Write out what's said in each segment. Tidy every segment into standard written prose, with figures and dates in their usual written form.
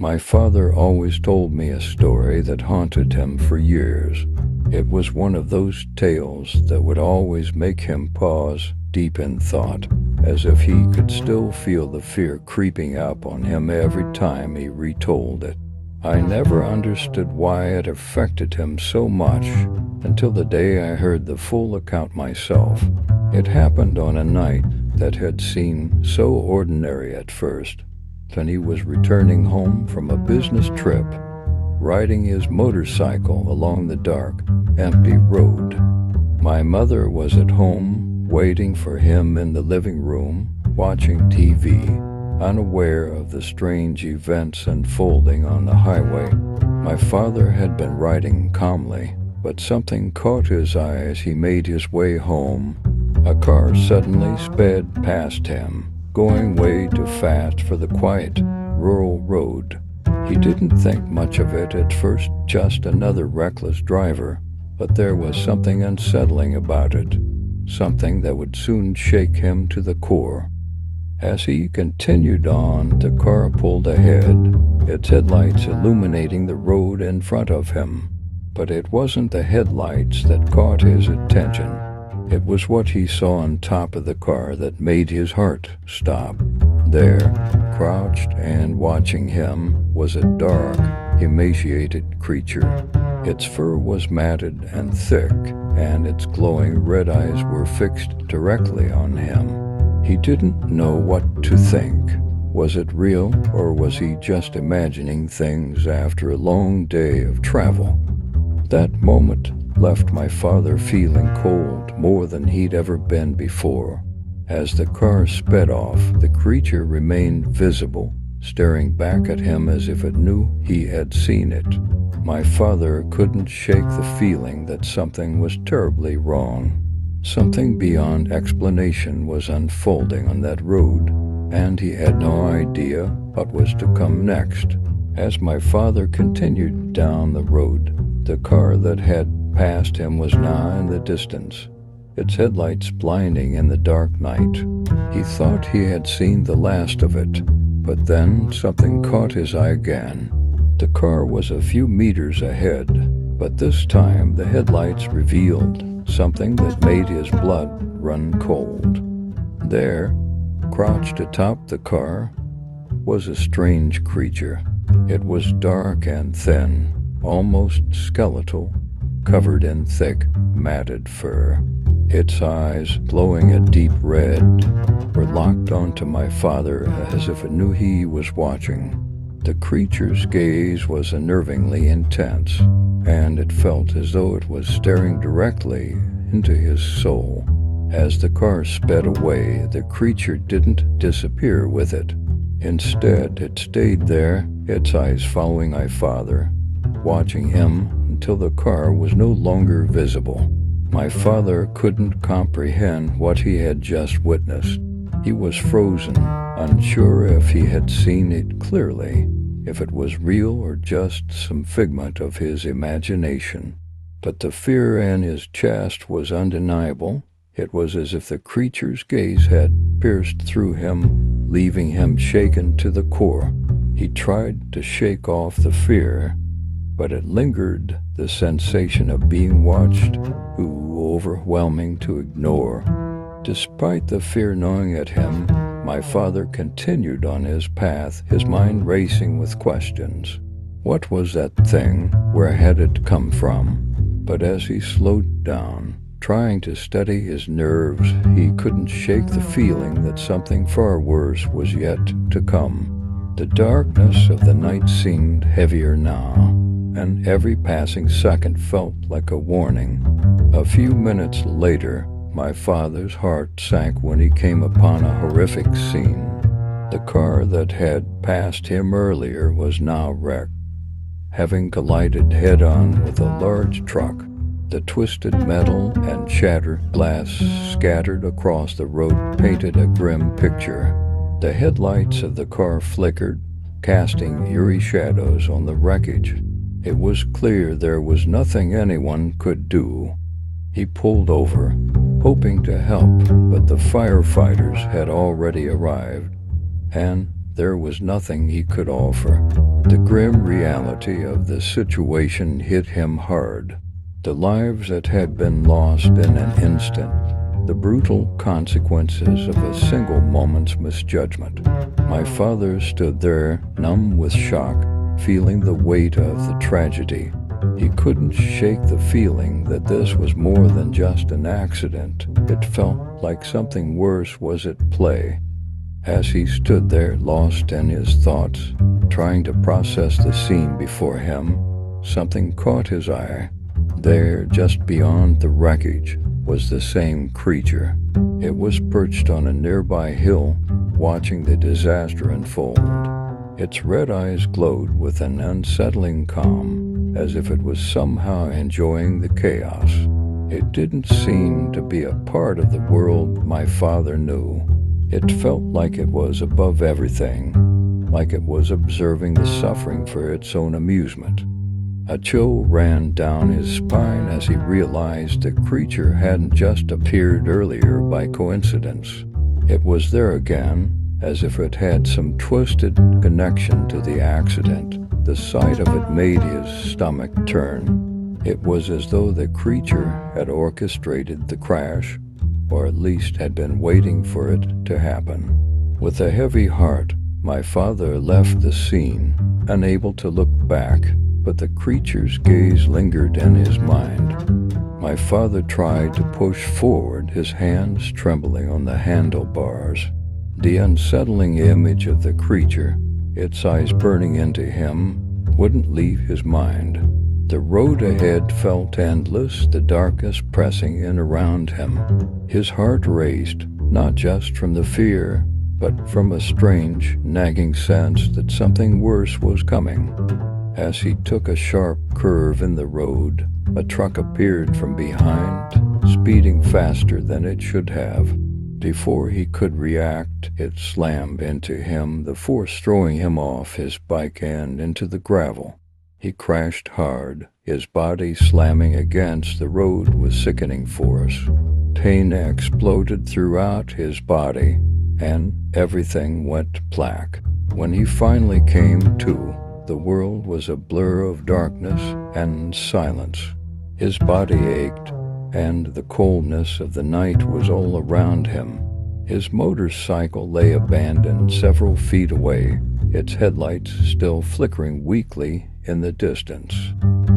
My father always told me a story that haunted him for years. It was one of those tales that would always make him pause deep in thought, as if he could still feel the fear creeping up on him every time he retold it. I never understood why it affected him so much until the day I heard the full account myself. It happened on a night that had seemed so ordinary at first. When he was returning home from a business trip, riding his motorcycle along the dark, empty road. My mother was at home, waiting for him in the living room, watching TV, unaware of the strange events unfolding on the highway. My father had been riding calmly, but something caught his eye as he made his way home. A car suddenly sped past him, going way too fast for the quiet, rural road. He didn't think much of it at first, just another reckless driver, but there was something unsettling about it, something that would soon shake him to the core. As he continued on, the car pulled ahead, its headlights illuminating the road in front of him. But it wasn't the headlights that caught his attention. It was what he saw on top of the car that made his heart stop. There, crouched and watching him, was a dark, emaciated creature. Its fur was matted and thick, and its glowing red eyes were fixed directly on him. He didn't know what to think. Was it real, or was he just imagining things after a long day of travel? That moment left my father feeling cold more than he'd ever been before. As the car sped off, the creature remained visible, staring back at him as if it knew he had seen it. My father couldn't shake the feeling that something was terribly wrong. Something beyond explanation was unfolding on that road, and he had no idea what was to come next. As my father continued down the road, the car that had passed him was now in the distance, its headlights blinding in the dark night. He thought he had seen the last of it, but then something caught his eye again. The car was a few meters ahead, but this time the headlights revealed something that made his blood run cold. There, crouched atop the car, was a strange creature. It was dark and thin, almost skeletal, covered in thick, matted fur. Its eyes, glowing a deep red, were locked onto my father as if it knew he was watching. The creature's gaze was unnervingly intense, and it felt as though it was staring directly into his soul. As the car sped away, the creature didn't disappear with it. Instead, it stayed there, its eyes following my father, watching him until the car was no longer visible. My father couldn't comprehend what he had just witnessed. He was frozen, unsure if he had seen it clearly, if it was real or just some figment of his imagination. But the fear in his chest was undeniable. It was as if the creature's gaze had pierced through him, leaving him shaken to the core. He tried to shake off the fear, but it lingered, the sensation of being watched, too overwhelming to ignore. Despite the fear gnawing at him, my father continued on his path, his mind racing with questions. What was that thing? Where had it come from? But as he slowed down, trying to steady his nerves, he couldn't shake the feeling that something far worse was yet to come. The darkness of the night seemed heavier now, and every passing second felt like a warning. A few minutes later, my father's heart sank when he came upon a horrific scene. The car that had passed him earlier was now wrecked, having collided head-on with a large truck. The twisted metal and shattered glass scattered across the road painted a grim picture. The headlights of the car flickered, casting eerie shadows on the wreckage. It was clear there was nothing anyone could do. He pulled over, hoping to help, but the firefighters had already arrived, and there was nothing he could offer. The grim reality of the situation hit him hard. The lives that had been lost in an instant, the brutal consequences of a single moment's misjudgment. My father stood there, numb with shock, feeling the weight of the tragedy. He couldn't shake the feeling that this was more than just an accident. It felt like something worse was at play. As he stood there, lost in his thoughts, trying to process the scene before him, something caught his eye. There, just beyond the wreckage, was the same creature. It was perched on a nearby hill, watching the disaster unfold. Its red eyes glowed with an unsettling calm, as if it was somehow enjoying the chaos. It didn't seem to be a part of the world my father knew. It felt like it was above everything, like it was observing the suffering for its own amusement. A chill ran down his spine as he realized the creature hadn't just appeared earlier by coincidence. It was there again, as if it had some twisted connection to the accident. The sight of it made his stomach turn. It was as though the creature had orchestrated the crash, or at least had been waiting for it to happen. With a heavy heart, my father left the scene, unable to look back, but the creature's gaze lingered in his mind. My father tried to push forward, his hands trembling on the handlebars. The unsettling image of the creature, its eyes burning into him, wouldn't leave his mind. The road ahead felt endless, the darkness pressing in around him. His heart raced, not just from the fear, but from a strange, nagging sense that something worse was coming. As he took a sharp curve in the road, a truck appeared from behind, speeding faster than it should have. Before he could react, it slammed into him, the force throwing him off his bike and into the gravel. He crashed hard, his body slamming against the road with sickening force. Pain exploded throughout his body, and everything went black. When he finally came to, the world was a blur of darkness and silence. His body ached, and the coldness of the night was all around him. His motorcycle lay abandoned several feet away, its headlights still flickering weakly in the distance.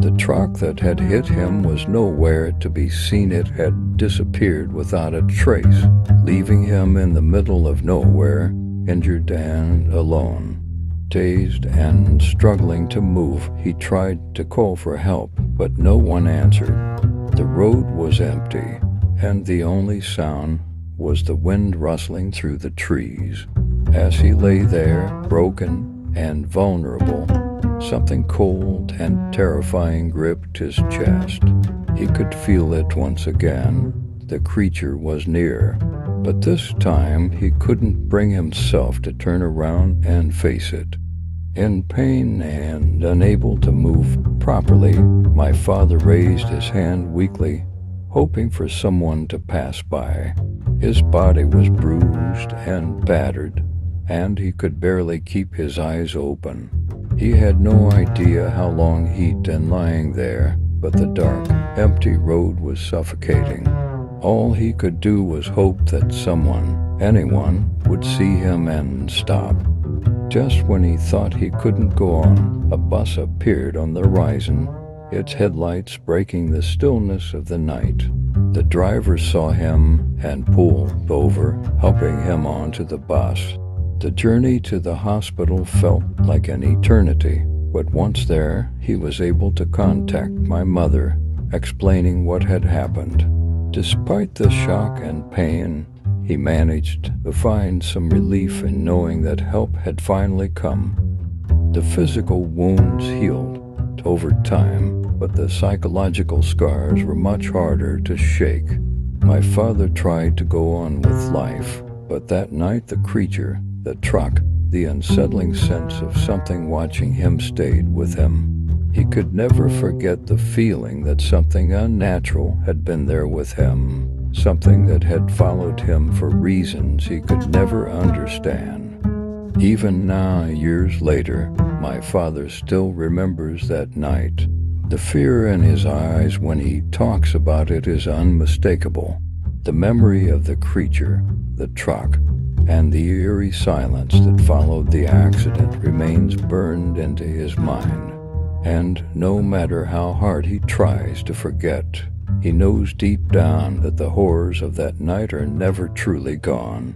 The truck that had hit him was nowhere to be seen. It had disappeared without a trace, leaving him in the middle of nowhere, injured and alone. Dazed and struggling to move, he tried to call for help, but no one answered. The road was empty, and the only sound was the wind rustling through the trees. As he lay there, broken and vulnerable, something cold and terrifying gripped his chest. He could feel it once again. The creature was near, but this time he couldn't bring himself to turn around and face it. In pain and unable to move properly, my father raised his hand weakly, hoping for someone to pass by. His body was bruised and battered, and he could barely keep his eyes open. He had no idea how long he'd been lying there, but the dark, empty road was suffocating. All he could do was hope that someone, anyone, would see him and stop. Just when he thought he couldn't go on, a bus appeared on the horizon, its headlights breaking the stillness of the night. The driver saw him and pulled over, helping him onto the bus. The journey to the hospital felt like an eternity, but once there, he was able to contact my mother, explaining what had happened. Despite the shock and pain, he managed to find some relief in knowing that help had finally come. The physical wounds healed over time, but the psychological scars were much harder to shake. My father tried to go on with life, but that night the creature, the truck, the unsettling sense of something watching him stayed with him. He could never forget the feeling that something unnatural had been there with him. Something that had followed him for reasons he could never understand. Even now, years later, my father still remembers that night. The fear in his eyes when he talks about it is unmistakable. The memory of the creature, the truck, and the eerie silence that followed the accident remains burned into his mind. And no matter how hard he tries to forget, he knows deep down that the horrors of that night are never truly gone.